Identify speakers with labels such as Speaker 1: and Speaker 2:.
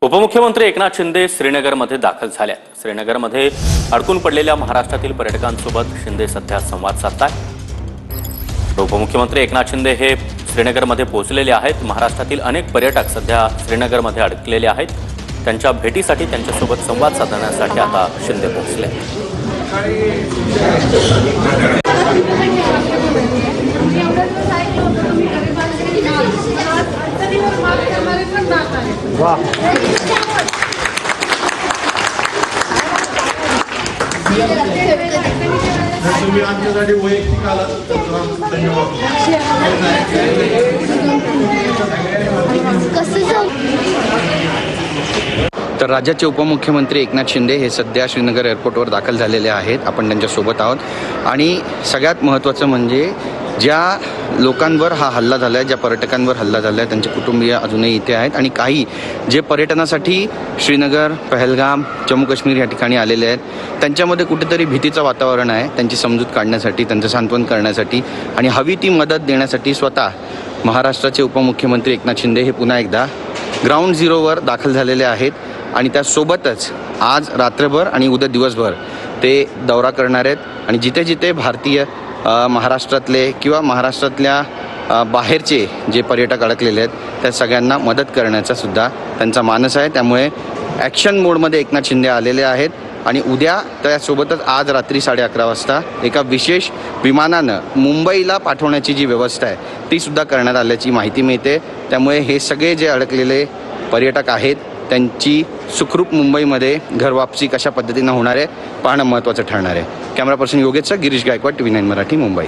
Speaker 1: उपमुख्यमंत्री एकनाथ शिंदे श्रीनगरमध्ये दाखल झाल्यात। श्रीनगरमध्ये अडकून पडलेल्या महाराष्ट्रातील पर्यटकांसोबत शिंदे सध्या संवाद साधतात। उपमुख्यमंत्री एकनाथ शिंदे हे श्रीनगरमध्ये पोहोचलेले आहेत। महाराष्ट्रातील अनेक पर्यटक सध्या श्रीनगरमध्ये अडकलेले आहेत। त्यांच्या भेटीसाठी त्यांच्यासोबत संवाद साधण्यासाठी आता शिंदे पोहोचले।
Speaker 2: तुम्ही आमच्यासाठी वैयक्तिक आलात धन्यवाद।
Speaker 3: तर राज्याचे उपमुख्यमंत्री एकनाथ शिंदे हे सध्या श्रीनगर एअरपोर्टवर दाखल झालेले आहेत। आपण त्यांच्यासोबत आहोत आणि सगळ्यात महत्त्वाचं म्हणजे ज्या लोकांवर हा हल्ला झाला आहे, ज्या पर्यटकांवर हल्ला झाला आहे, त्यांचे कुटुंबीय अजूनही इथे आहेत आणि काही जे पर्यटनासाठी श्रीनगर, पहलगाम, जम्मू काश्मीर या ठिकाणी आलेले आहेत, त्यांच्यामध्ये कुठेतरी भीतीचं वातावरण आहे। त्यांची समजूत काढण्यासाठी, त्यांचं सांत्वन करण्यासाठी आणि हवी ती मदत देण्यासाठी स्वतः महाराष्ट्राचे उपमुख्यमंत्री एकनाथ शिंदे हे पुन्हा एकदा ग्राउंड झिरोवर दाखल झालेले आहेत आणि त्यासोबतच आज रात्रभर आणि उद्या दिवसभर ते दौरा करणार आहेत आणि जिथे जिथे भारतीय महाराष्ट्रातले किंवा महाराष्ट्रातल्या बाहेरचे जे पर्यटक अडकलेले आहेत त्या सगळ्यांना मदत करण्याचा सुद्धा त्यांचा मानस आहे। त्यामुळे ॲक्शन मोडमध्ये एकनाथ शिंदे आलेले आहेत आणि उद्या त्यासोबतच आज रात्री 11:30 वाजता एका विशेष विमानानं मुंबईला पाठवण्याची जी व्यवस्था आहे ती सुद्धा करण्यात आल्याची माहिती मिळते। त्यामुळे हे सगळे जे अडकलेले पर्यटक आहेत त्यांची सुखरूप मुंबईमध्ये घरवापसी कशा पद्धतीनं होणार आहे पाहणं महत्त्वाचं ठरणार आहे। कॅमेरा पर्सन योगेशचा गिरीश गायकवाड, TV9 मराठी, मुंबई।